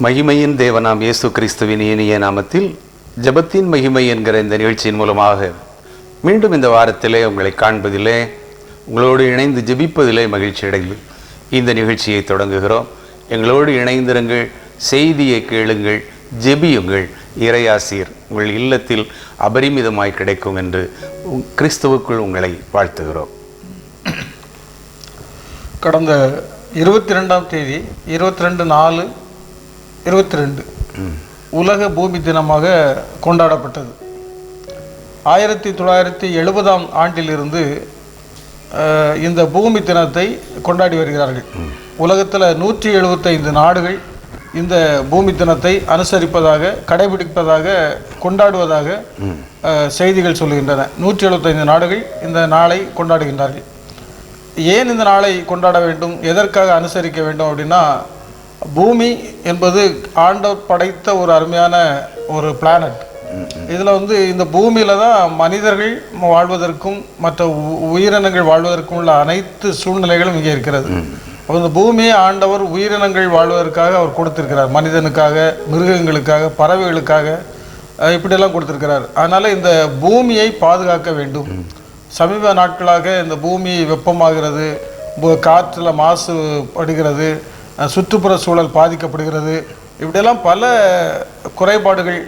மகிமையின் தேவனாம் இயேசு கிறிஸ்துவின் இனிய நாமத்தில் ஜெபத்தின் மகிமை என்கிற இந்த நிகழ்ச்சியின் மூலமாக மீண்டும் இந்த வாரத்திலே உங்களை காண்பதிலே, உங்களோடு இணைந்து ஜெபிப்பதிலே மகிழ்ச்சி அடைந்து இந்த நிகழ்ச்சியை தொடங்குகிறோம். எங்களோடு இணைந்திருங்கள், செய்தியை கேளுங்கள், ஜெபியுங்கள். இறையாசீர் உங்கள் இல்லத்தில் அபரிமிதமாய் கிடைக்கும் என்று கிறிஸ்துவுக்குள் உங்களை வாழ்த்துகிறோம். கடந்த 22ஆம் தேதி 22/4/22 உலக பூமி தினமாக கொண்டாடப்பட்டது. 1970ஆம் ஆண்டிலிருந்து இந்த பூமி தினத்தை கொண்டாடி வருகிறார்கள். உலகத்தில் 175 நாடுகள் இந்த பூமி தினத்தை அனுசரிப்பதாக, கடைபிடிப்பதாக, கொண்டாடுவதாக செய்திகள் சொல்லுகின்றன. 175 நாடுகள் இந்த நாளை கொண்டாடுகின்றார்கள். ஏன் இந்த நாளை கொண்டாட வேண்டும், எதற்காக அனுசரிக்க வேண்டும் அப்படின்னா, பூமி என்பது ஆண்டவர் படைத்த ஒரு அருமையான ஒரு பிளானட். இதில் இந்த பூமியில் தான் மனிதர்கள் வாழ்வதற்கும் மற்ற உயிரினங்கள் வாழ்வதற்கும் உள்ள அனைத்து சூழ்நிலைகளும் இங்கே இருக்கிறது. இந்த பூமியை ஆண்டவர் உயிரினங்கள் வாழ்வதற்காக அவர் கொடுத்திருக்கிறார். மனிதனுக்காக, மிருகங்களுக்காக, பறவைகளுக்காக, இப்படியெல்லாம் கொடுத்திருக்கிறார். அதனால் இந்த பூமியை பாதுகாக்க வேண்டும். சமீப நாட்களாக இந்த பூமி வெப்பமாகிறது, காற்றில் மாசுபடுகிறது, சுற்றுப்புற சூழல் பாதிக்கப்படுகிறது. இப்படியெல்லாம் பல குறைபாடுகள்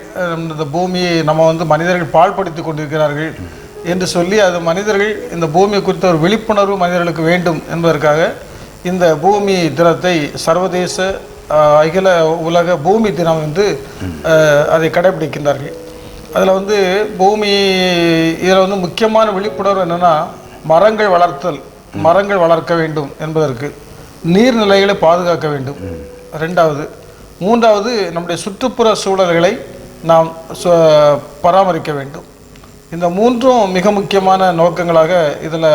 இந்த பூமியை மனிதர்கள் பாழ்படுத்தி கொண்டிருக்கிறார்கள் என்று சொல்லி, அது மனிதர்கள் இந்த பூமியை குறித்த ஒரு விழிப்புணர்வு மனிதர்களுக்கு வேண்டும் என்பதற்காக இந்த பூமி தினத்தை சர்வதேச அகில உலக பூமி தினம் என்று அதை கடைபிடிக்கின்றார்கள். அதில் பூமி இதில் முக்கியமான விழிப்புணர்வு என்னென்னா, மரங்கள் வளர்த்தல், மரங்கள் வளர்க்க வேண்டும் என்பதற்கு, நீர்நிலைகளை பாதுகாக்க வேண்டும். 2வது, 3வது நம்முடைய சுற்றுப்புற சூழல்களை நாம் பராமரிக்க வேண்டும். இந்த 3ம் மிக முக்கியமான நோக்கங்களாக இதில்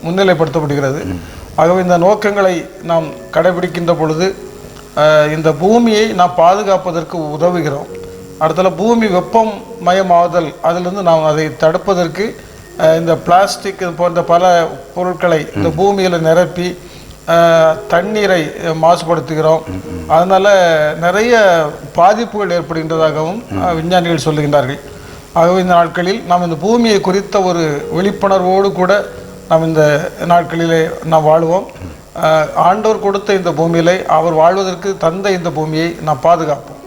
முன்னிலைப்படுத்தப்படுகிறது. ஆகவே இந்த நோக்கங்களை நாம் கடைபிடிக்கின்ற பொழுது இந்த பூமியை நாம் பாதுகாப்பதற்கு உதவுகிறோம். அடுத்தல பூமி வெப்பம் மயமாதல், அதிலிருந்து நாம் அதை தடுப்பதற்கு இந்த பிளாஸ்டிக் போன்ற பல பொருட்களை இந்த பூமியில் நிரப்பி தண்ணீரை மாசுபடுத்துகிறோம். அதனால் நிறைய பாதிப்புகள் ஏற்படுகின்றதாகவும் விஞ்ஞானிகள் சொல்லுகின்றார்கள். ஆகவே இந்த நாட்களில் நாம் இந்த பூமியை குறித்த ஒரு விழிப்புணர்வோடு கூட நாம் இந்த நாட்களிலே நாம் வாழ்வோம். ஆண்டவர் கொடுத்த இந்த பூமியிலே, அவர் வாழ்வதற்கு தந்த இந்த பூமியை நாம் பாதுகாப்போம்.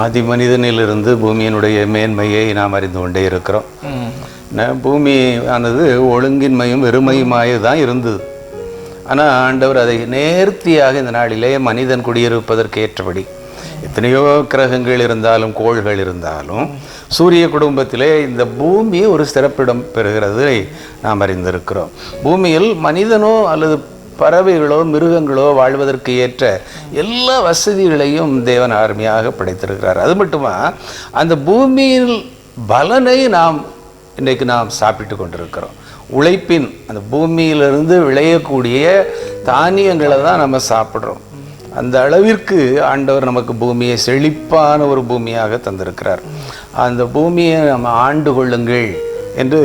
ஆதி மனிதனிலிருந்து பூமியினுடைய மேன்மையை நாம் அறிந்து கொண்டே இருக்கிறோம். பூமி ஆனது ஒழுங்கின்மையும் வெறுமையுமாய் தான் இருந்தது. ஆனால் ஆண்டவர் அதை நேர்த்தியாக இந்த நாளிலே மனிதன் குடியிருப்பதற்கு ஏற்றபடி, எத்தனையோ கிரகங்கள் இருந்தாலும், கோள்கள் இருந்தாலும், சூரிய குடும்பத்திலே இந்த பூமி ஒரு சிறப்பிடம் பெறுகிறதை நாம் அறிந்திருக்கிறோம். பூமியில் மனிதனோ அல்லது பறவைகளோ மிருகங்களோ வாழ்வதற்கு ஏற்ற எல்லா வசதிகளையும் தேவன் அருமையாக படைத்திருக்கிறார். அது மட்டுமா, அந்த பூமியில் பலனை இன்றைக்கு நாம் சாப்பிட்டு கொண்டிருக்கிறோம். உழைப்பின் அந்த பூமியிலிருந்து விளையக்கூடிய தானியங்களை தான் நம்ம சாப்பிட்றோம். அந்த அளவிற்கு ஆண்டவர் நமக்கு பூமியை செழிப்பான ஒரு பூமியாக தந்திருக்கிறார். அந்த பூமியை நம்ம ஆண்டு கொள்ளுங்கள் என்று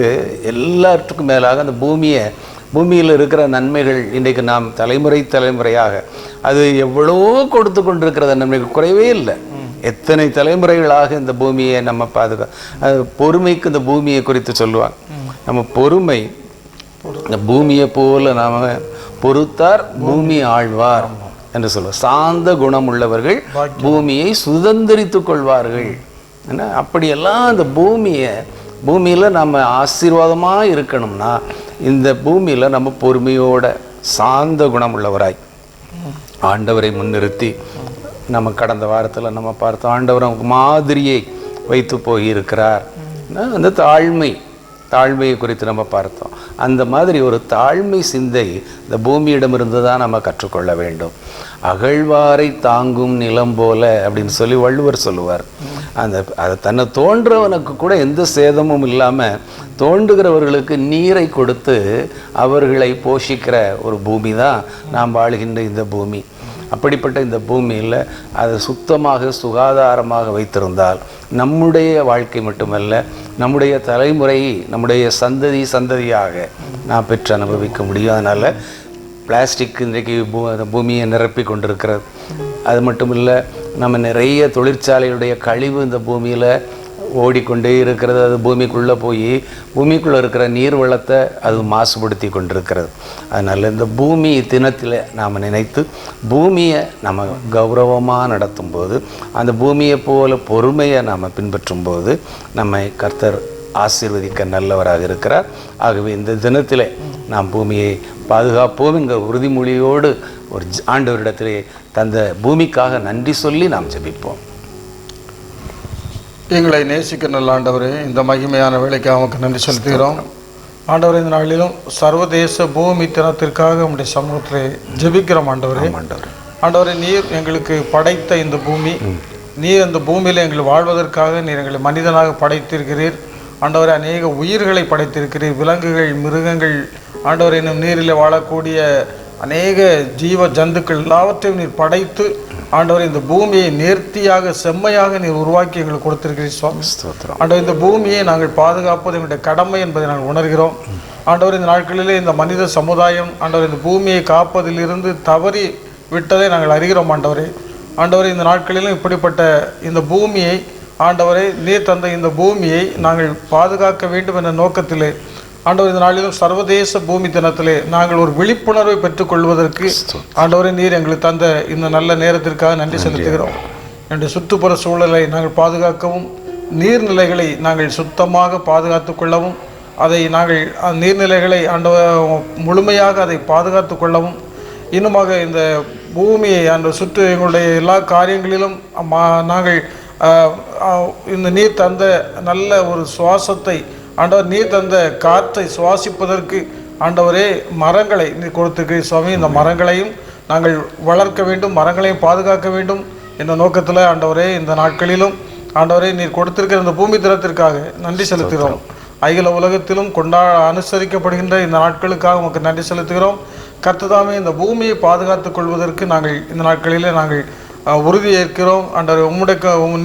எல்லாத்துக்கும் மேலாக அந்த பூமியில் இருக்கிற நன்மைகள் இன்றைக்கு நாம் தலைமுறையாக அது எவ்வளோ கொடுத்து கொண்டிருக்கிற நன்மைகள் குறைவே இல்லை. எத்தனை தலைமுறைகளாக இந்த பூமியை நம்ம பொறுமைக்கு இந்த பூமியை குறித்து சொல்லுவாங்க. நம்ம பொறுமை, இந்த பூமியை போல நாம் பொறுத்தார் பூமி ஆழ்வார் என்று சொல்லுவார். சாந்த குணம் உள்ளவர்கள் பூமியை சுதந்திரித்து கொள்வார்கள். அப்படியெல்லாம் அந்த பூமியில் நம்ம ஆசீர்வாதமாக இருக்கணும்னா, இந்த பூமியில் நம்ம பொறுமையோட சாந்த குணம் உள்ளவராய் ஆண்டவரை முன்னிறுத்தி, நம்ம கடந்த வாரத்தில் நம்ம பார்த்தோம், ஆண்டவர் நமக்கு மாதிரியை வைத்து போயிருக்கிறார். அந்த தாழ்மையை குறித்து நம்ம பார்த்தோம். அந்த மாதிரி ஒரு தாழ்மை சிந்தை இந்த பூமியிடமிருந்து தான் நம்ம கற்றுக்கொள்ள வேண்டும். அகழ்வாரை தாங்கும் நிலம் போல அப்படின்னு சொல்லி வள்ளுவர் சொல்லுவார். அதை தன்னை தோன்றவனுக்கு கூட எந்த சேதமும் இல்லாமல் தோண்டுகிறவர்களுக்கு நீரை கொடுத்து அவர்களை போஷிக்கிற ஒரு பூமி தான் நாம் வாழ்கின்ற இந்த பூமி. அப்படிப்பட்ட இந்த பூமியில் அதை சுத்தமாக சுகாதாரமாக வைத்திருந்தால் நம்முடைய வாழ்க்கை மட்டுமல்ல, நம்முடைய தலைமுறை, நம்முடைய சந்ததியாக நாம் பெற்று அனுபவிக்க முடியும். அதனால் பிளாஸ்டிக் இன்றைக்கு பூமியை நிரப்பி கொண்டிருக்கிறது. அது மட்டும் இல்லை, நம்ம நிறைய தொழிற்சாலைகளுடைய கழிவு இந்த பூமியில் ஓடிக்கொண்டே இருக்கிறது. அது பூமிக்குள்ளே போய் பூமிக்குள்ளே இருக்கிற நீர் வளத்தை அது மாசுபடுத்தி கொண்டிருக்கிறது. அதனால் இந்த பூமி தினத்தில் நாம் நினைத்து பூமியை நம்ம கௌரவமாக நடத்தும் போது, அந்த பூமியை போல பொறுமையை நாம் பின்பற்றும் போது நம்மை கர்த்தர் ஆசீர்வதிக்க நல்லவராக இருக்கிறார். ஆகவே இந்த தினத்தில் நாம் பூமியை பாதுகாப்போம் என்கிற உறுதிமொழியோடு ஒரு ஆண்டவரிடத்திலே தந்த பூமிக்காக நன்றி சொல்லி நாம் ஜெபிப்போம். எங்களை நேசிக்க நல்ல ஆண்டவரே, இந்த மகிமையான வேலைக்கு அவனுக்கு நன்றி செலுத்துகிறோம். ஆண்டவரே, இந்த நாளிலும் சர்வதேச பூமி தினத்திற்காக நம்முடைய சமூகத்திலே ஜெபிக்கிறோம். ஆண்டவரே, ஆண்டவரே, நீர் எங்களுக்கு படைத்த இந்த பூமி, நீர் அந்த பூமியில் எங்கள் வாழ்வதற்காக நீர் எங்களை மனிதனாக படைத்திருக்கிறீர். ஆண்டவரே, அநேக உயிர்களை படைத்திருக்கிறீர், விலங்குகள், மிருகங்கள், ஆண்டவரே, இன்னும் நீரில் வாழக்கூடிய அநேக ஜீவ ஜந்துக்கள் எல்லாவற்றையும் நீர் படைத்து ஆண்டவர் இந்த பூமியை நேர்த்தியாக செம்மையாக நீர் உருவாக்கி எங்களுக்கு கொடுத்திருக்கிறீர் சுவாமி. ஆண்டவர், இந்த பூமியை நாங்கள் பாதுகாப்பது எங்களுடைய கடமை என்பதை நாங்கள் உணர்கிறோம். ஆண்டவர், இந்த நாட்களிலே இந்த மனித சமுதாயம் ஆண்டவர் இந்த பூமியை காப்பதிலிருந்து தவறி விட்டதை நாங்கள் அறிகிறோம். ஆண்டவரே, இந்த நாட்களிலும் இப்படிப்பட்ட இந்த பூமியை ஆண்டவரை நீர் தந்த இந்த பூமியை நாங்கள் பாதுகாக்க வேண்டும் என்ற நோக்கத்திலே ஆண்டவர் இந்த நாளிலும் சர்வதேச பூமி தினத்திலே நாங்கள் ஒரு விழிப்புணர்வை பெற்றுக்கொள்வதற்கு ஆண்டவரே நீர் எங்களுக்கு தந்த இந்த நல்ல நேரத்திற்காக நன்றி செலுத்துகிறோம். என்னுடைய சுற்றுப்புற சூழலை நாங்கள் பாதுகாக்கவும், நீர்நிலைகளை நாங்கள் சுத்தமாக பாதுகாத்து கொள்ளவும், அதை நாங்கள் நீர்நிலைகளை முழுமையாக அதை பாதுகாத்து கொள்ளவும், இன்னுமாக இந்த பூமியை அந்த சுற்று எங்களுடைய எல்லா காரியங்களிலும் நாங்கள் இந்த நீர் தந்த நல்ல ஒரு சுவாசத்தை ஆண்டவர், நீர் தந்த காற்றை சுவாசிப்பதற்கு ஆண்டவரே மரங்களை நீர் கொடுத்திருக்கிறீர் சுவாமி. இந்த மரங்களையும் நாங்கள் வளர்க்க வேண்டும், மரங்களையும் பாதுகாக்க வேண்டும் என்ற நோக்கத்தில் ஆண்டவரே இந்த நாட்களிலும் ஆண்டவரே நீர் கொடுத்திருக்கிற இந்த பூமி தினத்திற்காக நன்றி செலுத்துகிறோம். அகில உலகத்திலும் அனுசரிக்கப்படுகின்ற இந்த நாட்களுக்காக உமக்கு நன்றி செலுத்துகிறோம். கர்த்ததாமே இந்த பூமியை பாதுகாத்துக் கொள்வதற்கு நாங்கள் இந்த நாட்களிலே நாங்கள் உறுதி ஏற்கிறோம். ஆண்டவரே, உம்முடைய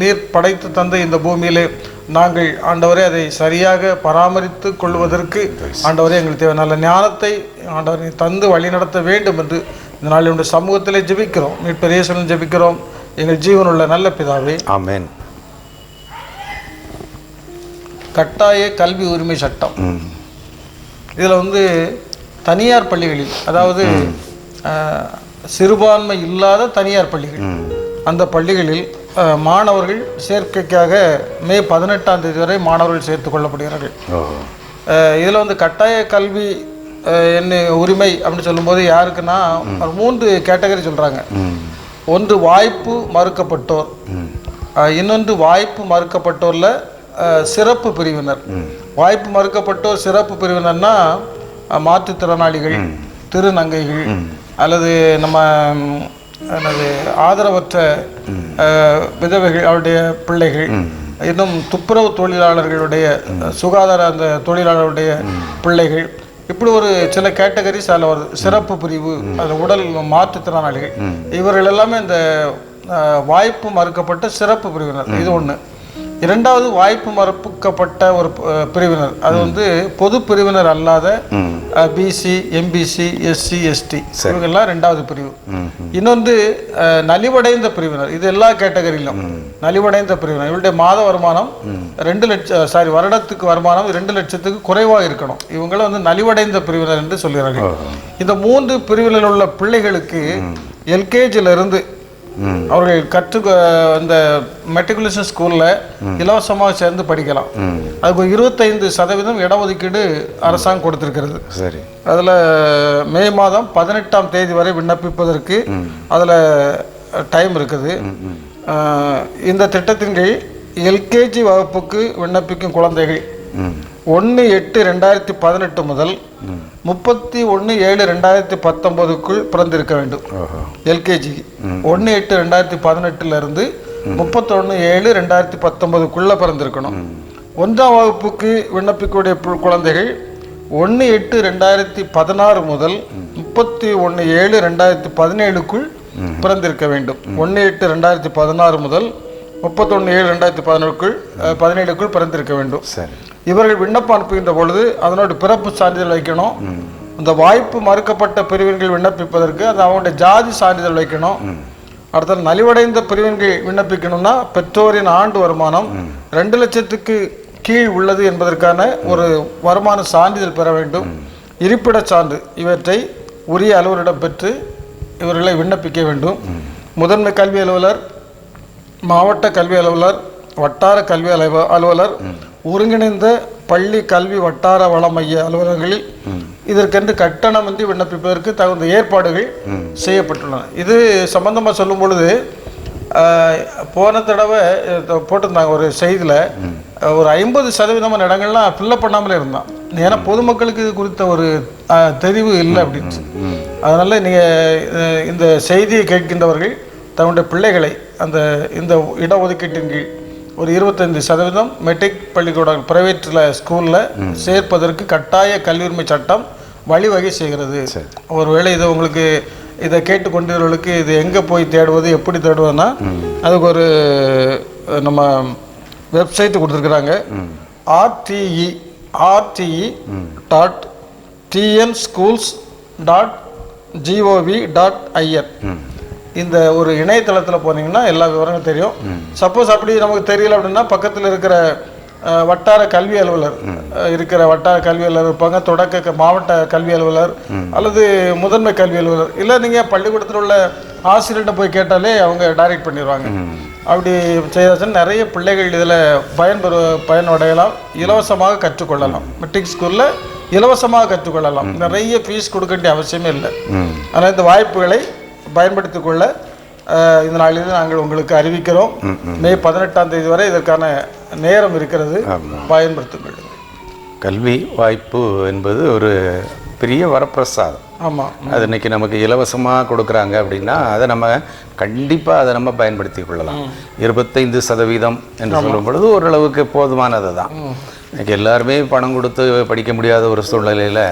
நீர் படைத்து தந்த இந்த பூமியிலே நாங்கள் ஆண்டவரே அதை சரியாக பராமரித்து கொள்வதற்கு ஆண்டவரே எங்களுக்கு தேவை நல்ல ஞானத்தை ஆண்டவரை தந்து வழி நடத்த வேண்டும் என்று இந்த நாளினுடைய சமூகத்திலே ஜெபிக்கிறோம். மீட்பர் இயேசுவின் ஜெபிக்கிறோம் எங்கள் ஜீவனுள்ள நல்ல பிதாவே, ஆமென். கட்டாய கல்வி உரிமை சட்டம். இதில் தனியார் பள்ளிகளில், அதாவது சிறுபான்மை இல்லாத தனியார் பள்ளிகள், அந்த பள்ளிகளில் மாணவர்கள் சேர்க்கைக்காக மே 18ஆம் தேதி வரை மாணவர்கள் சேர்த்துக் கொள்ளப்படுகிறார்கள். இதில் கட்டாய கல்வி என்ன உரிமை அப்படின்னு சொல்லும்போது யாருக்குன்னா 3 கேட்டகரி சொல்கிறாங்க. ஒன்று வாய்ப்பு மறுக்கப்பட்டோர், இன்னொன்று வாய்ப்பு மறுக்கப்பட்டோரில் சிறப்பு பிரிவினர். வாய்ப்பு மறுக்கப்பட்டோர் சிறப்பு பிரிவினர்னா மாற்றுத்திறனாளிகள், திருநங்கைகள், அல்லது நம்ம ஆதரவற்ற விதவைகள், அவருடைய பிள்ளைகள், இன்னும் துப்புரவு தொழிலாளர்களுடைய சுகாதார அந்த தொழிலாளருடைய பிள்ளைகள், இப்படி ஒரு சில கேட்டகரிஸ் அதில் ஒரு சிறப்பு பிரிவு, அது உடல் மாற்றுத்திறனாளிகள், இவர்கள் எல்லாமே இந்த வாய்ப்பு மறுக்கப்பட்ட சிறப்பு பிரிவினர். இது ஒன்று. இரண்டாவது வாய்ப்பு மறுக்கப்பட்ட ஒரு பிரிவினர், அது பொது பிரிவினர் அல்லாத பிசி, எம்பிசி, எஸ்சி, எஸ்டி, இவங்கெல்லாம் ரெண்டாவது பிரிவு. இன்னொன்று நலிவடைந்த பிரிவினர். இது எல்லா கேட்டகரியிலும் நலிவடைந்த பிரிவினர். இவருடைய மாத வருமானம் 2 லட்சம், வருடத்துக்கு வருமானம் 2 லட்சத்துக்கு குறைவாக இருக்கணும். இவங்களும் நலிவடைந்த பிரிவினர் என்று சொல்கிறார்கள். இந்த 3 பிரிவினர் உள்ள பிள்ளைகளுக்கு எல்கேஜிலிருந்து அவர்கள் இந்த மெட்ரிகுலேஷன் ஸ்கூலில் இலவசமாக சேர்ந்து படிக்கலாம். அதுக்கு 25% இடஒதுக்கீடு அரசாங்கம் கொடுத்திருக்கிறது. சரி, அதில் மே மாதம் 18ஆம் தேதி வரை விண்ணப்பிப்பதற்கு அதில் டைம் இருக்குது. இந்த திட்டத்தின் கீழ் எல்கேஜி வகுப்புக்கு விண்ணப்பிக்கும் குழந்தைகள் 1/8/2018 முதல் 31/7/2019 பிறந்திருக்க வேண்டும். எல்கேஜி 1/8/2018 31/7/2019 பிறந்திருக்கணும். 1ஆம் வகுப்புக்கு விண்ணப்பிக்கக்கூடிய குழந்தைகள் 1/8/2016 முதல் 31/7/2017 பிறந்திருக்க வேண்டும். 1/8/2016 முதல் 31/7/2017 பிறந்திருக்க வேண்டும். இவர்கள் விண்ணப்பம் அனுப்புகின்ற பொழுது அதனோட பிறப்பு சான்றிதழ் வைக்கணும், இந்த வாய்ப்பு மறுக்கப்பட்ட பிரிவின்கள் விண்ணப்பிப்பதற்கு அது அவங்களுடைய ஜாதி சான்றிதழ் வைக்கணும். அடுத்தது நலிவடைந்த பிரிவின்கள் விண்ணப்பிக்கணும்னா பெற்றோரின் ஆண்டு வருமானம் 2 லட்சத்துக்கு கீழ் உள்ளது என்பதற்கான ஒரு வருமான சான்றிதழ் பெற வேண்டும். இருப்பிடச் சான்று இவற்றை உரிய அலுவலரிடம் பெற்று இவர்களை விண்ணப்பிக்க வேண்டும். முதன்மை கல்வி அலுவலர், மாவட்ட கல்வி அலுவலர், வட்டார கல்வி அலுவலர், ஒருங்கிணைந்த பள்ளி கல்வி வட்டார வள மைய அலுவலகங்களில் இதற்கென்று கட்டணமின்றி விண்ணப்பிப்பதற்கு தகுந்த ஏற்பாடுகள் செய்யப்பட்டுள்ளன. இது சம்பந்தமாக சொல்லும் பொழுது போன தடவை போட்டிருந்தாங்க ஒரு செய்தியில், ஒரு 50% இடங்கள்லாம் ஃபில்லப் பண்ணாமலே இருந்தான். ஏன்னா பொதுமக்களுக்கு இது குறித்த ஒரு தெரிவு இல்லை அப்படின்னு. அதனால் நீங்கள் இந்த செய்தியை கேட்கின்றவர்கள் தன்னுடைய பிள்ளைகளை இந்த இடஒதுக்கீட்டின் கீழ் ஒரு 25% மெட்ரிக் பள்ளிக்கூட பிரைவேட்டில் ஸ்கூலில் சேர்ப்பதற்கு கட்டாய கல்வி உரிமை சட்டம் வழிவகை செய்கிறது. ஒருவேளை இது உங்களுக்கு இதை கேட்டுக்கொண்டவர்களுக்கு இது எங்கே போய் தேடுவது, எப்படி தேடுவதுன்னா அதுக்கு ஒரு நம்ம வெப்சைட்டு கொடுத்துருக்குறாங்க. rte.tnschools.gov.in இந்த ஒரு இணையதளத்தில் போனீங்கன்னா எல்லா விவரங்களும் தெரியும். சப்போஸ் அப்படி நமக்கு தெரியல அப்படின்னா பக்கத்தில் இருக்கிற வட்டார கல்வி அலுவலர் இருப்பாங்க, தொடக்க மாவட்ட கல்வி அலுவலர் அல்லது முதன்மை கல்வி அலுவலர், இல்லை நீங்கள் பள்ளிக்கூடத்தில் உள்ள ஆசிரியர்கிட்ட போய் கேட்டாலே அவங்க டைரக்ட் பண்ணிடுவாங்க. அப்படி செய்தாச்சுன்னா நிறைய பிள்ளைகள் இதில் பயனடையலாம், இலவசமாக கற்றுக்கொள்ளலாம். மெட்ரிக் ஸ்கூலில் இலவசமாக கற்றுக்கொள்ளலாம், நிறைய ஃபீஸ் கொடுக்க வேண்டிய அவசியமே இல்லை. ஆனால் இந்த வாய்ப்புகளை பயன்படுத்திக் கொள்ள இந்த நாளில் நாங்கள் உங்களுக்கு அறிவிக்கிறோம். மே 18ஆம் தேதி வரை இதற்கான நேரம் இருக்கிறது, பயன்படுத்திக் கொள்ளுங்கள். கல்வி வாய்ப்பு என்பது ஒரு பெரிய வரப்பிரசாதம். ஆமாம், அது இன்னைக்கு நமக்கு இலவசமாக கொடுக்குறாங்க அப்படின்னா அதை நம்ம கண்டிப்பாக அதை நம்ம பயன்படுத்தி கொள்ளலாம். 25% என்று சொல்லும் பொழுது ஓரளவுக்கு போதுமானது தான். இன்னைக்கு எல்லாருமே பணம் கொடுத்து படிக்க முடியாத ஒரு சூழ்நிலையில்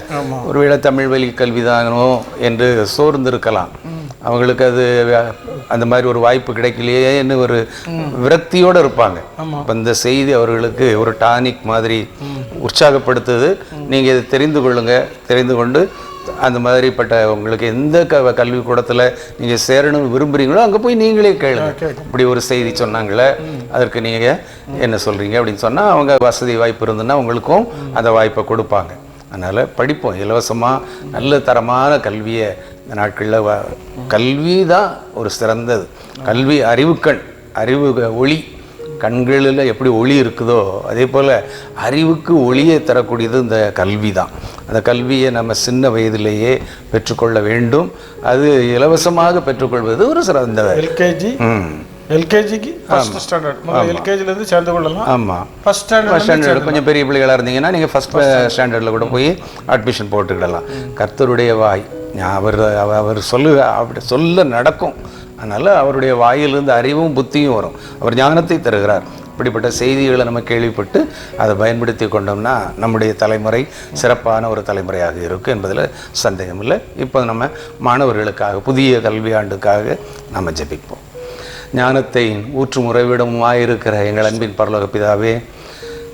ஒருவேளை தமிழ் வழி கல்விதானோ என்று சோர்ந்திருக்கலாம். அவங்களுக்கு அது அந்த மாதிரி ஒரு வாய்ப்பு கிடைக்கலையேன்னு ஒரு விரக்தியோடு இருப்பாங்க. இப்போ இந்த செய்தி அவர்களுக்கு ஒரு டானிக் மாதிரி உற்சாகப்படுத்துது. நீங்கள் இதை தெரிந்து கொண்டு அந்த மாதிரிப்பட்ட உங்களுக்கு எந்த கல்வி கூடத்தில் நீங்கள் சேரணும்னு விரும்புகிறீங்களோ அங்கே போய் நீங்களே கேளுங்க. இப்படி ஒரு செய்தி சொன்னாங்களே, அதற்கு நீங்கள் என்ன சொல்கிறீங்க அப்படின்னு சொன்னால் அவங்க வசதி வாய்ப்பு இருந்துன்னா உங்களுக்கும் அந்த வாய்ப்பை கொடுப்பாங்க. அதனால் படிப்போம், இலவசமாக நல்ல தரமான கல்வியை இந்த நாட்களில். கல்வி தான் ஒரு சிறந்தது. கல்வி அறிவுக்கண், அறிவு ஒளி. கண்களில் எப்படி ஒளி இருக்குதோ அதே போல் அறிவுக்கு ஒளியை தரக்கூடியது இந்த கல்வி தான். அந்த கல்வியை நம்ம சின்ன வயதிலேயே பெற்றுக்கொள்ள வேண்டும். அது இலவசமாக பெற்றுக்கொள்வது ஒரு சிறந்த எல்கேஜிக்கு ஃபர்ஸ்ட் ஸ்டாண்டர்ட், எல்கேஜிலேருந்து சேர்ந்து கொள்ளலாம். ஆமாம், ஃபர்ஸ்ட் ஸ்டாண்டர்ட் கொஞ்சம் பெரிய பிள்ளைகளாக இருந்தீங்கன்னா நீங்கள் ஃபர்ஸ்ட் ஸ்டாண்டர்டில் கூட போய் அட்மிஷன் போட்டுக்கிடலாம். கர்த்தருடைய வாய் அவர் அப்படி சொல்ல நடக்கும். அதனால் அவருடைய வாயிலிருந்து அறிவும் புத்தியும் வரும். அவர் ஞானத்தை தருகிறார். இப்படிப்பட்ட செய்திகளை நம்ம கேள்விப்பட்டு அதை பயன்படுத்தி கொண்டோம்னா நம்முடைய தலைமுறை சிறப்பான ஒரு தலைமுறையாக இருக்கும் என்பதில் சந்தேகமில்லை. இப்போ நம்ம மாணவர்களுக்காக புதிய கல்வி ஆண்டுக்காக நம்ம ஜெபிப்போம். ஞானத்தை ஊற்று உறைவிடமாயிருக்கிற எங்கள் அன்பின் பரலோக பிதாவே,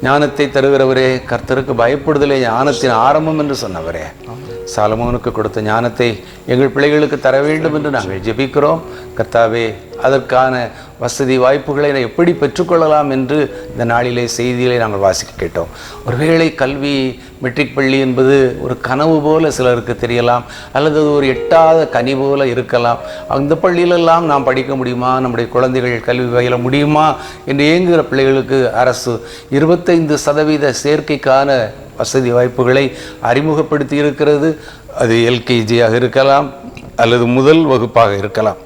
ஞானத்தை தருகிறவரே, கர்த்தருக்கு பயப்படுதலே ஞானத்தின் ஆரம்பம் என்று சொன்னவரே, சாலமோனுக்கு கொடுத்த ஞானத்தை எங்கள் பிள்ளைகளுக்கு தர வேண்டும் என்று நாங்கள் ஜெபிக்கிறோம். கர்த்தாவே, அதற்கான வசதி வாய்ப்புகளை எப்படி பெற்றுக்கொள்ளலாம் என்று இந்த நாளிலே செய்திகளை நாங்கள் வாசிக்க கேட்டோம். ஒருவேளை கல்வி மெட்ரிக் பள்ளி என்பது ஒரு கனவு போல சிலருக்கு தெரியலாம், அல்லது அது ஒரு எட்டாத கனி போல இருக்கலாம். அந்த பள்ளியிலெல்லாம் நாம் படிக்க முடியுமா, நம்முடைய குழந்தைகள் கல்வி பயில முடியுமா என்று ஏங்குகிற பிள்ளைகளுக்கு அரசு 25% சேர்க்கைக்கான வசதி வாய்ப்புகளை அறிமுகப்படுத்தி இருக்கிறது. அது எல்கேஜியாக இருக்கலாம் அல்லது முதல் வகுப்பாக இருக்கலாம்.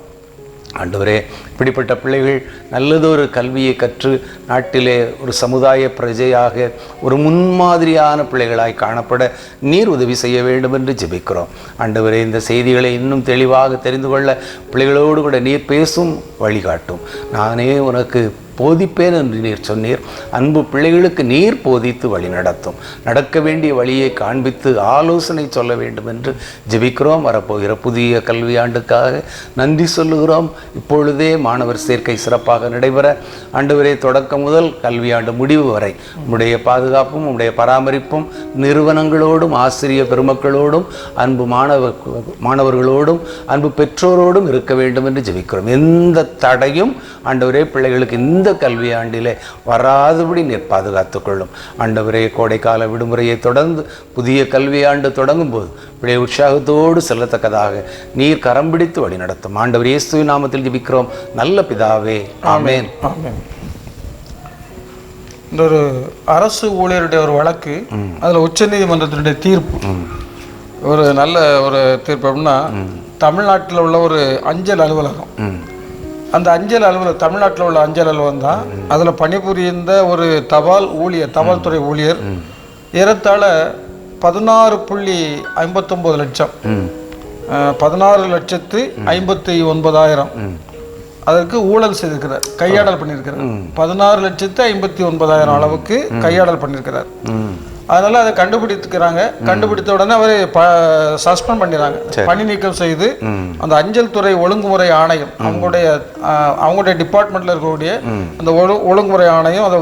ஆண்டவரே, இப்படிப்பட்ட பிள்ளைகள் நல்லதொரு கல்வியை கற்று நாட்டிலே ஒரு சமுதாய பிரஜையாக ஒரு முன்மாதிரியான பிள்ளைகளாய் காணப்பட நீர் உதவி செய்ய வேண்டும் என்று ஜெபிக்கிறோம். ஆண்டவரே, இந்த செய்திகளை இன்னும் தெளிவாக தெரிந்து கொள்ள பிள்ளைகளோடு கூட நீர் பேசும், வழிகாட்டும். நானே உனக்கு போதிப்பேன் என்று நீர் சொன்னீர். அன்பு பிள்ளைகளுக்கு நீர் போதித்து வழி நடத்தும், நடக்க வேண்டிய வழியை காண்பித்து ஆலோசனை சொல்ல வேண்டும் என்று ஜெபிக்கிறோம். வரப்போகிற புதிய கல்வியாண்டுக்காக நன்றி சொல்லுகிறோம். இப்பொழுதே மாணவர் சேர்க்கை சிறப்பாக நடைபெற ஆண்டவரே தொடக்கம் முதல் கல்வியாண்டு முடிவு வரை உம்முடைய பாதுகாப்பும் உம்முடைய பராமரிப்பும் நிறுவனங்களோடும் ஆசிரியர் பெருமக்களோடும் அன்பு மாணவர்களோடும் அன்பு பெற்றோரோடும் இருக்க வேண்டும் என்று ஜெபிக்கிறோம். எந்த தடையும் ஆண்டவரே பிள்ளைகளுக்கு இந்த கல்வியாண்டிலே வராதபடி நீர் பாதுகாத்துக் கொள்ளும். ஆண்டவரே கோடைக்கால விடுமுறையை தொடர்ந்து புதிய கல்வியாண்டு தொடங்கும் போது பிள்ளை உற்சாகத்தோடு செல்லத்தக்கதாக நீர் கரம் பிடித்து வழி நடத்தும். ஆண்டவர் இயேசுவின் நாமத்தில் ஜெபிக்கிறோம் நல்ல பிதாவே, ஆமென். ஆமென். இந்த ஒரு அரசு ஊழியருடைய ஒரு வழக்கு, அதில் உச்சநீதிமன்றத்தினுடைய தீர்ப்பு ஒரு நல்ல ஒரு தீர்ப்பு. அப்படின்னா தமிழ்நாட்டில் உள்ள ஒரு அஞ்சல் அலுவலகம், அந்த அஞ்சல் அலுவலகம் தமிழ்நாட்டில் உள்ள அஞ்சல் அலுவலகம் தான். அதில் பணிபுரிந்த ஒரு தபால் துறை ஊழியர் ஏறத்தாழ 16.59 லட்சம் 16,59,000 அதற்கு ஊழல் செய்திருக்கிறார், கையாடல் பண்ணியிருக்கிறார். 16,59,000 அளவுக்கு கையாடல் பண்ணியிருக்கிறார். அதனால அதை கண்டுபிடித்துக்கிறாங்க. கண்டுபிடித்த உடனே அவரை சஸ்பெண்ட் பண்ணிடுறாங்க, பணி நீக்கம் செய்து அந்த அஞ்சல் துறை ஒழுங்குமுறை ஆணையம் அவங்களுடைய டிபார்ட்மெண்ட்ல இருக்கக்கூடிய அந்த ஒழுங்குமுறை ஆணையம் அதை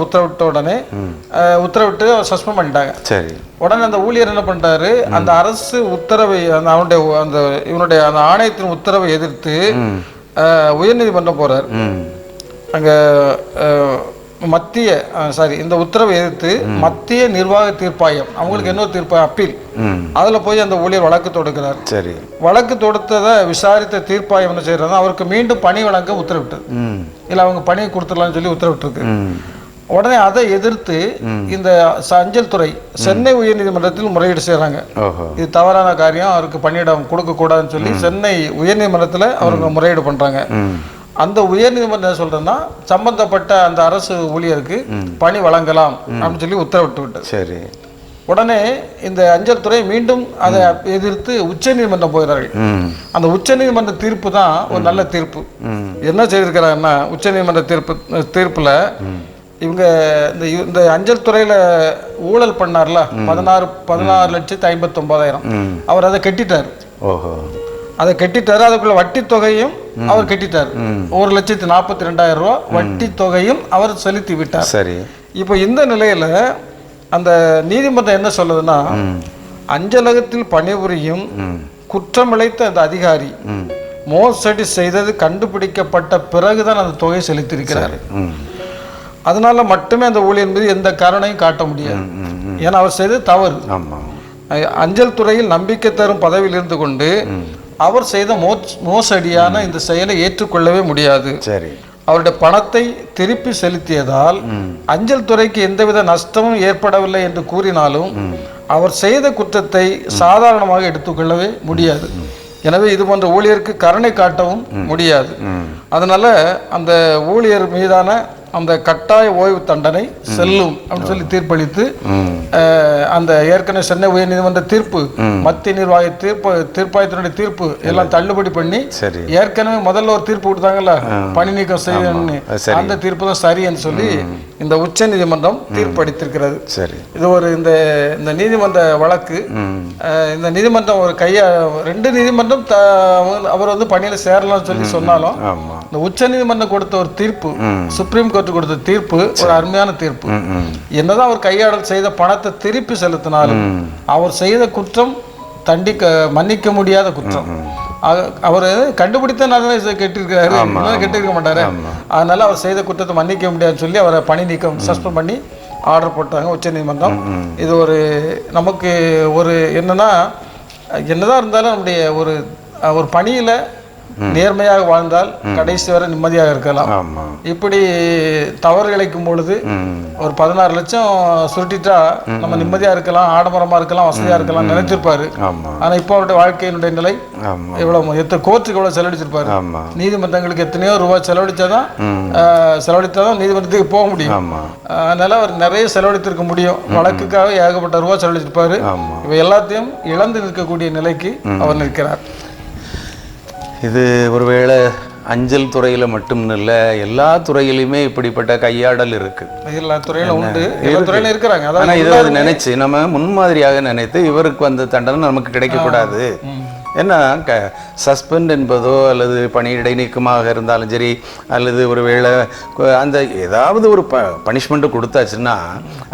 உத்தரவிட்டு சஸ்பெண்ட் பண்ணிட்டாங்க. உடனே அந்த ஊழியர் என்ன பண்ணிட்டாரு, அந்த அரசு உத்தரவை இவனுடைய அந்த ஆணையத்தின் உத்தரவை எதிர்த்து உயர்நீதிமன்றம் போறார். அங்க இந்த உத்தரவை எதிர்த்து மத்திய நிர்வாக தீர்ப்பாயம், அவங்களுக்கு என்ன தீர்ப்பாயம் அப்பீல், அதுல போய் அந்த ஊழியர் வழக்கு தொடுக்கிறார். வழக்கு தொடுத்ததை விசாரித்த தீர்ப்பாயம் என்ன செய்யறாங்க, அவருக்கு மீண்டும் பணி வழங்க உத்தரவிட்டது. இல்ல அவங்க பணியை கொடுத்துடலாம்னு சொல்லி உத்தரவிட்டிருக்கு. உடனே அதை எதிர்த்து இந்த அஞ்சல் துறை சென்னை உயர்நீதிமன்றத்தில் முறையீடு செய்யறாங்க. இது தவறான காரியம், அவருக்கு பணியிடம் கொடுக்க கூடாதுன்னு சொல்லி சென்னை உயர்நீதிமன்றத்தில் அவருக்கு முறையீடு பண்றாங்க. அந்த உயர்நீதிமன்றம் சொல்றதுன்னா சம்பந்தப்பட்ட அந்த அரசு ஊழியருக்கு பணி வழங்கலாம் அப்படின்னு சொல்லி உத்தரவிட்டு விட்டது. உடனே இந்த அஞ்சல் துறை மீண்டும் அதை எதிர்த்து உச்சநீதிமன்றம் போகிறார்கள். அந்த உச்சநீதிமன்ற தீர்ப்பு தான் ஒரு நல்ல தீர்ப்பு. என்ன செய்திருக்கிறாங்கன்னா, உச்சநீதிமன்ற தீர்ப்புல இவங்க இந்த அஞ்சல் துறையில ஊழல் பண்ணார்ல 16,59,000 அவர் அதை கட்டிட்டார். அதை கட்டிட்டாரு. அதுக்குள்ள வட்டி தொகையும் அவர் கட்டிட்டார். 1,42,000 ரூபா வட்டி தொகையும் அவர் செலுத்தி விட்டார். இப்போ இந்த நிலையில அந்த நீதிமன்றம் என்ன சொல்லுதுன்னா, அஞ்சலகத்தில் பணிபுரியும் குற்றமிழைத்த அந்த அதிகாரி மோசடி செய்தது கண்டுபிடிக்கப்பட்ட பிறகுதான் அந்த தொகையை செலுத்தியிருக்கிறார். அதனால மட்டுமே அந்த ஊழியர் மீது எந்த காரணையும் காட்ட முடியாது. ஏன்னா அவர் செய்தது தவறு. அஞ்சல் துறையில் நம்பிக்கை தரும் பதவியில் இருந்து கொண்டு அவர் செய்த மோசடியான இந்த செயலை ஏற்றுக்கொள்ளவே முடியாது. அவருடைய பணத்தை திருப்பி செலுத்தியதால் அஞ்சல் துறைக்கு எந்தவித நஷ்டமும் ஏற்படவில்லை என்று கூறினாலும் அவர் செய்த குற்றத்தை சாதாரணமாக எடுத்துக்கொள்ளவே முடியாது. எனவே இது போன்ற ஊழியருக்கு கருணை காட்டவும் முடியாது. அதனால அந்த ஊழியர் மீதான அந்த கட்டாய ஓய்வு தண்டனை செல்லும் அப்படின்னு சொல்லி தீர்ப்பளித்து அந்த ஏற்கனவே சென்னை உயர்நீதிமன்ற தீர்ப்பு, மத்திய நிர்வாக தீர்ப்பாயத்தினுடைய தீர்ப்பு எல்லாம் தள்ளுபடி பண்ணி ஏற்கனவே முதல்ல ஒரு தீர்ப்பு கொடுத்தாங்கல்ல பணி நீக்கம் செய்யணும்னு, அந்த தீர்ப்பு தான் சரின்னு சொல்லி இந்த உச்ச நீதிமன்றம் தீர்ப்பளித்திருக்கிறது. இது ஒரு இந்த நீதிமன்ற வழக்கு. இந்த நீதிமன்றம் ஒரு ரெண்டு நீதிமன்றம் அவர் பணியில சேரலாம்னு சொல்லி சொன்னாலும் இந்த உச்ச நீதிமன்றம் கொடுத்த ஒரு தீர்ப்பு, சுப்ரீம் கோர்ட் கொடுத்த தீர்ப்பு ஒரு அருமையான தீர்ப்பு. என்னதான் அவர் கையாடல் செய்த பணத்தை திருப்பி செலுத்தினாலும் அவர் செய்த குற்றம் மன்னிக்க முடியாத குற்றம். அவர் கண்டுபிடித்த கெட்டிருக்க மாட்டாரு. அதனால அவர் செய்த குற்றத்தை மன்னிக்க முடியாதுன்னு சொல்லி அவரை பணி நீக்கம் சஸ்பெண்ட் பண்ணி ஆர்டர் போட்டாங்க உச்ச நீதிமன்றம். இது ஒரு நமக்கு ஒரு என்னதான் இருந்தாலும் நம்முடைய ஒரு பணியில நேர்மையாக வாழ்ந்தால் கடைசி வரை நிம்மதியாக இருக்கலாம். இப்படி தவறு இழைக்கும் பொழுது ஒரு 16 லட்சம் சுருட்டிட்டா நம்ம நிம்மதியா இருக்கலாம், ஆடம்பரமா இருக்கலாம், வசதியா இருக்கலாம் நினைச்சிருப்பாரு. ஆனா இப்போ அவருடைய வாழ்க்கையினுடைய நிலை எவ்வளவு, கோர்ட்டுக்கு எவ்வளவு செலவழிச்சிருப்பாரு, நீதிமன்றங்களுக்கு எத்தனையோ ரூபாய் செலவழித்தாதான் நீதிமன்றத்துக்கு போக முடியும். அதனால அவர் நிறைய செலவழித்திருக்க முடியும், வழக்குக்காக ஏகப்பட்ட ரூபாய் செலவழிச்சிருப்பாரு. இவை எல்லாத்தையும் இழந்து நிற்கக்கூடிய நிலைக்கு அவர் நிற்கிறார். இது ஒருவேளை அஞ்சல் துறையில் மட்டும் இல்லை, எல்லா துறையிலுமே இப்படிப்பட்ட கையாடல் இருக்கு. எல்லா துறையிலும் உண்டு, எல்லா துறையிலும் இருக்கிறாங்க. ஆனால் இதை நினைச்சு நம்ம முன்மாதிரியாக நினைத்து இவருக்கு வந்த தண்டனை நமக்கு கிடைக்கக்கூடாது. ஏன்னா சஸ்பெண்ட் என்பதோ அல்லது பணியிடை நீக்கமாக இருந்தாலும் சரி, அல்லது ஒரு வேளை அந்த ஏதாவது ஒரு பனிஷ்மெண்ட்டு கொடுத்தாச்சுன்னா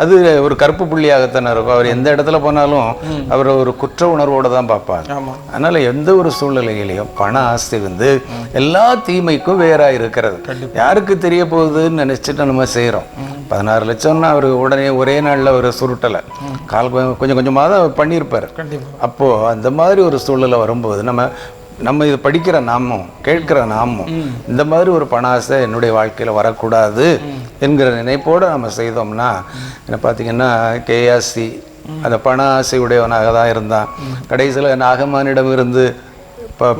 அது ஒரு கருப்பு புள்ளியாகத்தானே இருக்கும். அவர் எந்த இடத்துல போனாலும் அவர் ஒரு குற்ற உணர்வோடு தான் பார்ப்பாங்க. அதனால் எந்த ஒரு சூழ்நிலையிலையும் பண ஆசை எல்லா தீமைக்கும் வேறாக இருக்கிறது. யாருக்கு தெரிய போகுதுன்னு நினச்சிட்டு நம்ம செய்கிறோம். 16 லட்சம்னா அவர் உடனே ஒரே நாளில் ஒரு சுருட்டலை கொஞ்சம் கொஞ்சமாக தான் பண்ணியிருப்பார். அப்போது அந்த மாதிரி ஒரு சூழ்நிலை வரும்போது நம்ம இது படிக்கிற நாமும் கேட்கிற நாமும் இந்த மாதிரி ஒரு பண ஆசை என்னுடைய வாழ்க்கையில் வரக்கூடாது என்கிற நினைப்போடு நம்ம செய்தோம்னா என்ன பார்த்தீங்கன்னா கேஆசி அந்த பண ஆசை உடையவனாக தான் இருந்தான். கடைசியில் நாகமானிடம் இருந்து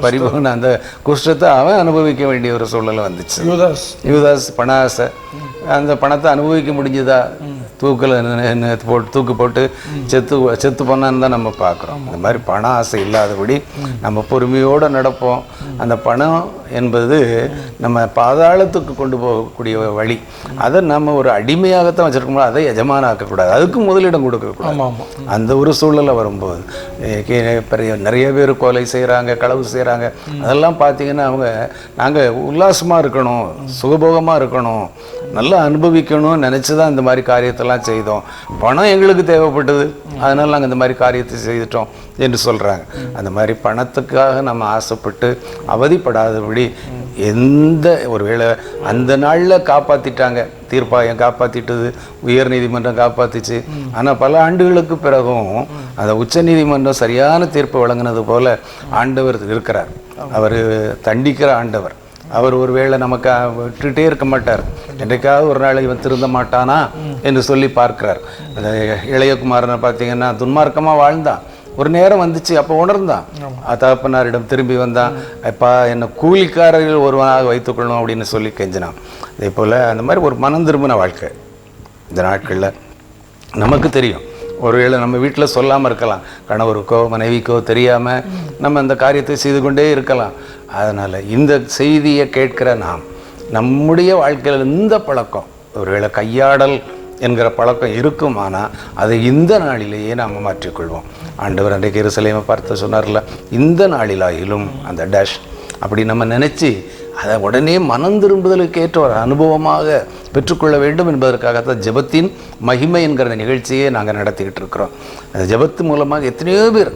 பரிபூர்ண அந்த குஷ்டத்தை அவன் அனுபவிக்க வேண்டிய ஒரு சூழ்நிலை வந்துச்சு. யூதாஸ் பண ஆசை, அந்த பணத்தை அனுபவிக்க முடிஞ்சுதா? தூக்கு போட்டு செத்து போனான்னு தான் நம்ம பார்க்குறோம். இந்த மாதிரி பண ஆசை இல்லாதபடி நம்ம பொறுமையோடு நடப்போம். அந்த பணம் என்பது நம்ம பாதாளத்துக்கு கொண்டு போகக்கூடிய வழி. அதை நம்ம ஒரு அடிமையாகத்தான் வச்சுருக்கோம், அதை எஜமான ஆக்கக்கூடாது, அதுக்கு முதலிடம் கொடுக்கக்கூடாது. அந்த ஒரு சூழ்நிலை வரும்போது நிறைய பேர் கொலை செய்கிறாங்க, களவு செய்கிறாங்க. அதெல்லாம் பார்த்தீங்கன்னா நாங்கள் உல்லாசமாக இருக்கணும், சுகபோகமாக இருக்கணும், நல்லா அனுபவிக்கணும்னு நினச்சி தான் இந்த மாதிரி காரியத்தெல்லாம் செய்தோம். பணம் எங்களுக்கு தேவைப்பட்டது, அதனால் நாங்கள் இந்த மாதிரி காரியத்தை செய்துட்டோம் என்று சொல்கிறாங்க. அந்த மாதிரி பணத்துக்காக நம்ம ஆசைப்பட்டு அவதிப்படாதபடி எந்த ஒரு வேளை அந்த நாளில் காப்பாற்றிட்டாங்க, தீர்ப்பாயம் காப்பாற்றிட்டது, உயர் நீதிமன்றம் காப்பாற்றிச்சு. ஆனால் பல ஆண்டுகளுக்கு பிறகும் அந்த உச்ச நீதிமன்றம் சரியான தீர்ப்பு வழங்கினது போல் ஆண்டவர் இருக்கிறார். அவர் தண்டிக்கிற ஆண்டவர். அவர் ஒரு வேளை நமக்கு விட்டுட்டே இருக்க மாட்டார். என்றைக்காவது ஒரு நாள் இவன் திருந்த மாட்டானா என்று சொல்லி பார்க்கிறார். அந்த இளையகுமாரனை பார்த்தீங்கன்னா துன்மார்க்கமாக வாழ்ந்தான், ஒரு நேரம் வந்துச்சு, அப்போ உணர்ந்தான். தகப்பனாரிடம் திரும்பி வந்தான், அப்பா என்னை கூலிக்காரர்கள் ஒருவனாக வைத்துக்கொள்ளணும் அப்படின்னு சொல்லி கெஞ்சினான். அதே போல் அந்த மாதிரி ஒரு மனம் திரும்பின வாழ்க்கை இந்த நாட்களில் நமக்கு தெரியும். ஒருவேளை நம்ம வீட்டில் சொல்லாமல் இருக்கலாம், கணவருக்கோ மனைவிக்கோ தெரியாமல் நம்ம அந்த காரியத்தை செய்து கொண்டே இருக்கலாம். அதனால் இந்த செய்தியை கேட்கிற நம்முடைய வாழ்க்கையில் இந்த பழக்கம், ஒருவேளை கையாடல் என்கிற பழக்கம் இருக்குமானால் அதை இந்த நாளிலேயே நாம் மாற்றிக்கொள்வோம். ஆண்டவர் அன்றைக்கு எருசலேமை பார்த்து சொன்னார்ல, இந்த நாளிலாயிலும் அந்த டேஷ் அப்படி நம்ம நினச்சி அதை உடனே மனம் திரும்புதலுக்கு ஏற்ற ஒரு அனுபவமாக பெற்றுக்கொள்ள வேண்டும் என்பதற்காகத்தான் ஜெபத்தின் மகிமை என்கிற நிகழ்ச்சியை நாங்கள் நடத்திக்கிட்டு இருக்கிறோம். அந்த ஜெபத்து மூலமாக எத்தனையோ பேர்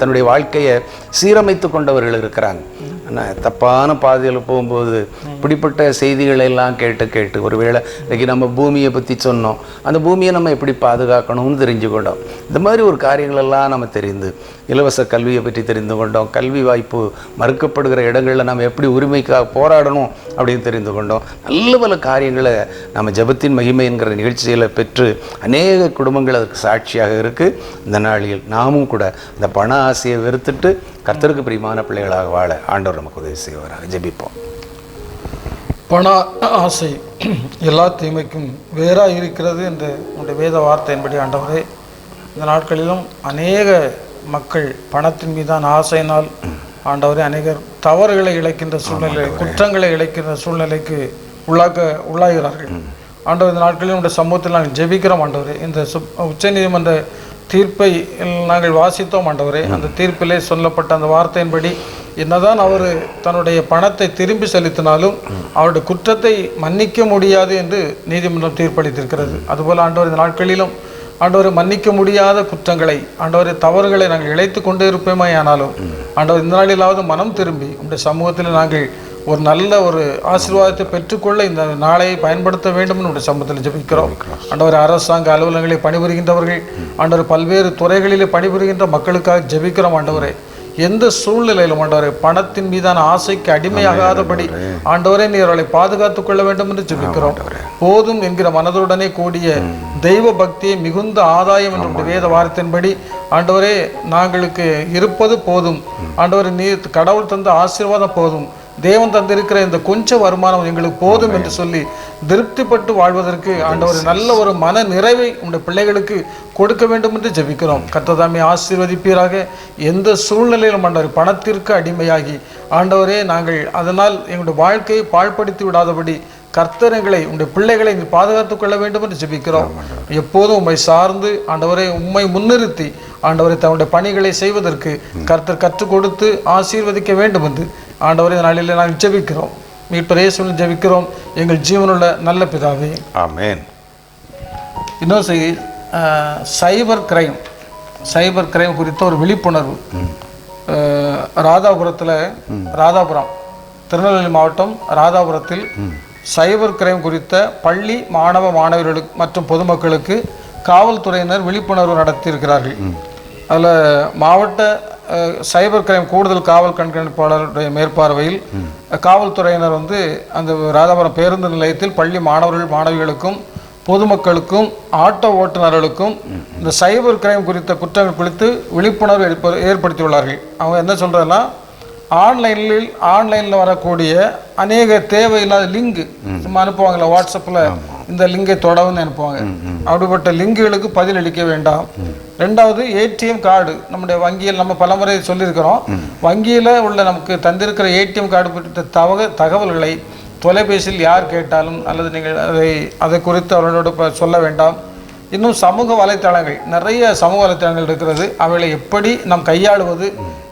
தன்னுடைய வாழ்க்கையை சீரமைத்து கொண்டவர்கள் இருக்கிறாங்க. ஆனால் தப்பான பாதையில் போகும்போது இப்படிப்பட்ட செய்திகளை எல்லாம் கேட்டு ஒருவேளை இன்றைக்கி நம்ம பூமியை பற்றி சொன்னோம், அந்த பூமியை நம்ம எப்படி பாதுகாக்கணும்னு தெரிஞ்சு கொண்டோம். இந்த மாதிரி ஒரு காரியங்களெல்லாம் நம்ம தெரிந்து இலவச கல்வியை பற்றி தெரிந்து கொண்டோம். கல்வி வாய்ப்பு மறுக்கப்படுகிற இடங்களில் நம்ம எப்படி உரிமைக்காக போராடணும் அப்படின்னு தெரிந்து கொண்டோம். நல்ல பல காரியங்களை நம்ம ஜெபத்தின் மகிமை என்கிற நிகழ்ச்சியில் பெற்று அநேக குடும்பங்கள் அதற்கு சாட்சியாக இருக்குது. இந்த நாளில் நாமும் கூட இந்த பண ஆசையை வெறுத்துட்டு கர்த்தருக்கு பிரியமான பிள்ளைகளாக வாழ ஆண்டவர் நமக்கு உதவி செய்வாராக. ஜெபிப்போம். பண ஆசை எல்லா தீமைக்கும் வேறாக இருக்கிறது என்று உங்களுடைய வேத வார்த்தையின்படி ஆண்டவரே, இந்த நாட்களிலும் அநேக மக்கள் பணத்தின் மீதான ஆசையினால் ஆண்டவரே அநேகர் தவறுகளை இழைக்கின்ற சூழ்நிலை, குற்றங்களை இழைக்கின்ற சூழ்நிலைக்கு உள்ளாகிறார்கள். ஆண்டவர் இந்த நாட்களிலும் உங்களுடைய சமூகத்தில் நாங்கள் ஜெபிக்கிறோம். ஆண்டவரே, இந்த உச்ச நீதிமன்ற தீர்ப்பை நாங்கள் வாசித்தோம். ஆண்டவரே, அந்த தீர்ப்பிலே சொல்லப்பட்ட அந்த வார்த்தையின்படி என்னதான் அவர் தன்னுடைய பணத்தை திரும்பி செலுத்தினாலும் அவருடைய குற்றத்தை மன்னிக்க முடியாது என்று நீதிமன்றம் தீர்ப்பளித்திருக்கிறது. அதுபோல் ஆண்டவர் இந்த நாட்களிலும் ஆண்டவரை மன்னிக்க முடியாத குற்றங்களை, ஆண்டவரை தவறுகளை நாங்கள் இழைத்து கொண்டே இருப்போமே. ஆனாலும் ஆண்டவர் இந்த நாளிலாவது மனம் திரும்பி உங்களுடைய சமூகத்தில் நாங்கள் ஒரு நல்ல ஒரு ஆசீர்வாதத்தை பெற்றுக்கொள்ள இந்த நாளை பயன்படுத்த வேண்டும் என்று சமூகத்தில் ஜெபிக்கிறோம். ஆண்டவர் அரசாங்க அலுவலகங்களில் பணிபுரிகின்றவர்கள், ஆண்டவர் பல்வேறு துறைகளிலே பணிபுரிகின்ற மக்களுக்காக ஜெபிக்கிறோம். ஆண்டவரே, எந்த சூழ்நிலையிலும் ஆண்டவரை பணத்தின் மீதான ஆசைக்கு அடிமையாகாதபடி ஆண்டவரே நீர் அவளை பாதுகாத்துக் கொள்ள வேண்டும் என்று ஜெபிக்கிறோம். போதும் என்கிற மனதுடனே கூடிய தெய்வ பக்தியை மிகுந்த ஆதாயம் என்ற வேத வார்த்தையின்படி ஆண்டவரே நாங்களுக்கு இருப்பது போதும், ஆண்டவரே நீர் கடவுள் தந்த ஆசீர்வாதம் போதும், தேவன் தந்திருக்கிற இந்த கொஞ்சம் வருமானம் எங்களுக்கு போதும் என்று சொல்லி திருப்திப்பட்டு வாழ்வதற்கு ஆண்டவர் நல்ல ஒரு மன நிறைவை உங்களுடைய பிள்ளைகளுக்கு கொடுக்க வேண்டும் என்று ஜெபிக்கிறோம். கர்த்தர் ஆசீர்வதிப்பீராக. எந்த சூழ்நிலையிலும் ஆண்டவர் பணத்திற்கு அடிமையாகி ஆண்டவரே நாங்கள் அதனால் எங்களுடைய வாழ்க்கையை பாழ்படுத்தி விடாதபடி கர்த்தர் எங்களை உங்களுடைய பிள்ளைகளை பாதுகாத்துக் கொள்ள வேண்டும் என்று ஜெபிக்கிறோம். எப்போதும் உம்மை சார்ந்து ஆண்டவரை உம்மை முன்னிறுத்தி ஆண்டவரை தன்னுடைய பணிகளை செய்வதற்கு கர்த்தர் கற்றுக் கொடுத்து ஆசீர்வதிக்க வேண்டும் என்று ஆண்டவரை இந்த நாளில் நாங்கள் ஜெபிக்கிறோம். மீட்பர் இயேசுவில் ஜெபிக்கிறோம் எங்கள் ஜீவனுள்ள நல்ல பிதாவே, ஆமென். இன்னொரு செய்தி, சைபர் கிரைம் குறித்த ஒரு விழிப்புணர்வு. ராதாபுரம் திருநெல்வேலி மாவட்டம் ராதாபுரத்தில் சைபர் கிரைம் குறித்த பள்ளி மாணவ மாணவர்களுக்கு மற்றும் பொதுமக்களுக்கு காவல்துறையினர் விழிப்புணர்வு நடத்தியிருக்கிறார்கள். அதில் மாவட்ட சைபர் கிரைம் கூடுதல் காவல் கண்காணிப்பாளருடைய மேற்பார்வையில் காவல்துறையினர் அந்த ராதாபுரம் பேருந்து நிலையத்தில் பள்ளி மாணவர்கள் மாணவிகளுக்கும் பொதுமக்களுக்கும் ஆட்டோ ஓட்டுநர்களுக்கும் இந்த சைபர் கிரைம் குறித்த குற்றங்கள் குறித்து விழிப்புணர்வு ஏற்படுத்தியுள்ளார்கள். அவங்க என்ன சொல்கிறதுனா, ஆன்லைனில் வரக்கூடிய அநேக தேவையில்லாத லிங்கு சும்மா அனுப்புவாங்கள்ல, வாட்ஸ்அப்பில் இந்த லிங்கை தொடவுன்னு அனுப்புவாங்க. அப்படிப்பட்ட லிங்குகளுக்கு பதிலளிக்க வேண்டாம். ரெண்டாவது, ஏடிஎம் கார்டு நம்முடைய வங்கியில் நம்ம பலமுறை சொல்லியிருக்கிறோம், வங்கியில் உள்ள நமக்கு தந்திருக்கிற ஏடிஎம் கார்டு குறித்த தகவல்களை தொலைபேசியில் யார் கேட்டாலும் அல்லது நீங்கள் அதை குறித்து அவர்களோடு சொல்ல வேண்டாம். இன்னும் சமூக வலைத்தளங்கள், நிறைய சமூக வலைத்தளங்கள் இருக்கிறது, அவைகளை எப்படி நாம் கையாளுவது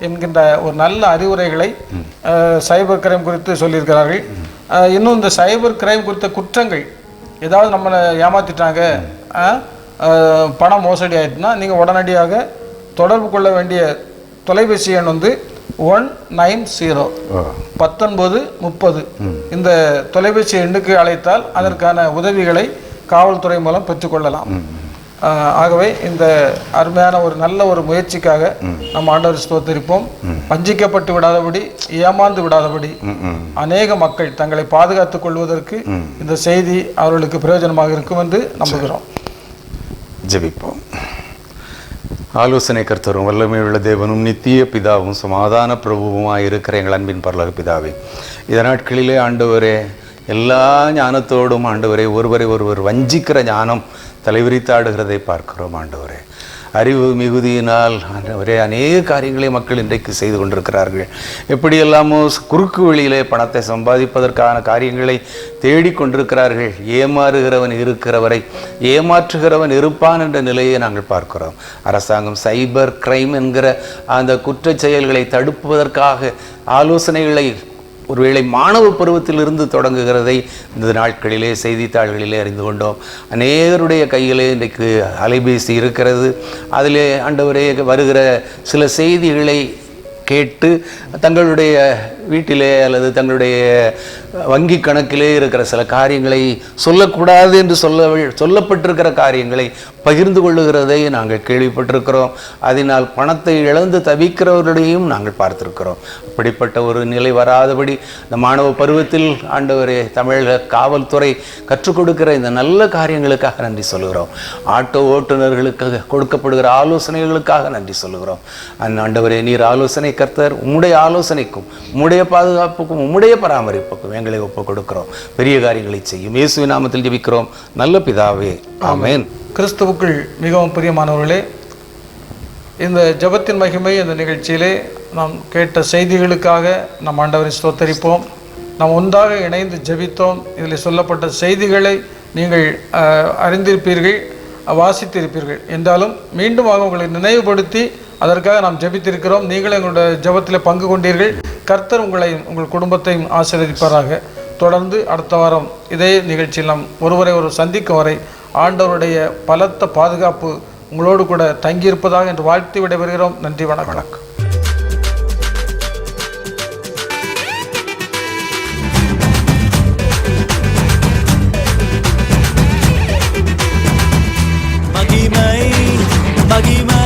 என்கின்ற ஒரு நல்ல அறிவுரைகளை சைபர் கிரைம் குறித்து சொல்லியிருக்கிறார்கள். இன்னும் இந்த சைபர் கிரைம் குறித்த குற்றங்கள், ஏதாவது நம்மளை ஏமாற்றிட்டாங்க, பண மோசடி ஆயிடுச்சுன்னா நீங்கள் உடனடியாக தொடர்பு கொள்ள வேண்டிய தொலைபேசி எண் 190 1930 இந்த தொலைபேசி எண்ணுக்கு அழைத்தால் அதற்கான உதவிகளை காவல்துறை மூலம் பெற்றுக்கொள்ளலாம். ஆகவே இந்த அருமையான ஒரு நல்ல ஒரு முயற்சிக்காக நம்ம ஆண்டவர் ஸ்தோத்திரிப்போம். வஞ்சிக்கப்பட்டு விடாதபடி, ஏமாந்து விடாதபடி அநேக மக்கள் தங்களை பாதுகாத்துக் கொள்வதற்கு இந்த செய்தி அவர்களுக்கு பிரயோஜனமாக இருக்கும் என்று நம்புகிறோம். ஜெபிப்போம். ஆலோசனை கர்த்தரும் வல்லமையுள்ள தேவனும் நித்திய பிதாவும் சமாதான பிரபுவுமாய் இருக்கிற எங்கள் அன்பின் பரலோக பிதாவே, இந்த நாட்களிலே ஆண்டவரே எல்லா ஞானத்தோடும் ஆண்டவரே ஒருவரை ஒருவர் வஞ்சிக்கிற ஞானம் தலைவிரித்தாடுகிறதை பார்க்கிறோம். ஆண்டவரே, அறிவு மிகுதியினால் ஆண்டவரே அநேக காரியங்களை மக்கள் இன்றைக்கு செய்து கொண்டிருக்கிறார்கள். எப்படியெல்லாமோ குறுக்கு வழியிலே பணத்தை சம்பாதிப்பதற்கான காரியங்களை தேடிக்கொண்டிருக்கிறார்கள். ஏமாறுகிறவன் இருக்கிறவரை ஏமாற்றுகிறவன் இருப்பான் என்ற நிலையை நாங்கள் பார்க்கிறோம். அரசாங்கம் சைபர் கிரைம் என்கிற அந்த குற்றச் செயல்களை தடுப்பதற்காக ஆலோசனைகளை ஒருவேளை மாணவ பருவத்திலிருந்து தொடங்குகிறதை இந்த நாட்களிலே செய்தித்தாள்களிலே அறிந்து கொண்டோம். அநேகருடைய கையிலே இன்றைக்கு அலைபேசி இருக்கிறது. அதிலே ஆண்டவரே வருகிற சில செய்திகளை கேட்டு தங்களுடைய வீட்டிலே அல்லது தங்களுடைய வங்கி கணக்கிலே இருக்கிற சில காரியங்களை சொல்லக்கூடாது என்று சொல்லப்பட்டிருக்கிற காரியங்களை பகிர்ந்து கொள்ளுகிறதை நாங்கள் கேள்விப்பட்டிருக்கிறோம். அதனால் பணத்தை இழந்து தவிக்கிறவர்களையும் நாங்கள் பார்த்திருக்கிறோம். அப்படிப்பட்ட ஒரு நிலை வராதபடி இந்த மாணவ பருவத்தில் ஆண்டவரே தமிழக காவல்துறை கற்றுக் கொடுக்கிற இந்த நல்ல காரியங்களுக்காக நன்றி சொல்லுகிறோம். ஆட்டோ ஓட்டுநர்களுக்காக கொடுக்கப்படுகிற ஆலோசனைகளுக்காக நன்றி சொல்லுகிறோம். ஆண்டவரே, நீர் ஆலோசனை கர்த்தர், உம்முடைய ஆலோசனைக்கும் உம்முடைய பாதுகாப்புக்கும் உம்முடைய பராமரிப்புக்கும் எங்களை ஒப்புக் கொடுக்கிறோம். பெரிய காரியங்களை செய்யும் இயேசுவின் நாமத்தில் ஜெபிக்கிறோம் நல்ல பிதாவே, ஆமென். கிறிஸ்துவுக்குள் மிகவும் பிரியமானவர்களே, இந்த ஜெபத்தின் மகிமை இந்த நிகழ்ச்சியிலே நாம் கேட்ட செய்திகளுக்காக நம் ஆண்டவரை ஸ்தோத்தரிப்போம். நாம் ஒன்றாக இணைந்து ஜெபித்தோம். இதில் சொல்லப்பட்ட செய்திகளை நீங்கள் அறிந்திருப்பீர்கள், வாசித்திருப்பீர்கள். என்றாலும் மீண்டும் உங்களை நினைவுபடுத்தி அதற்காக நாம் ஜெபித்திருக்கிறோம். நீங்களும் எங்களுடைய ஜெபத்தில் பங்கு கொண்டீர்கள். கர்த்தர் உங்களையும் உங்கள் குடும்பத்தையும் ஆசீர்வதிப்பாராக. தொடர்ந்து அடுத்த வாரம் இதே நிகழ்ச்சியில் நாம் ஒருவரை சந்திக்கும் வரை ஆண்டவருடைய பலத்த பாதுகாப்பு உங்களோடு கூட தங்கியிருப்பதாக என்று வாழ்த்து விடைபெறுகிறோம். நன்றி, வணக்கம். மகிமை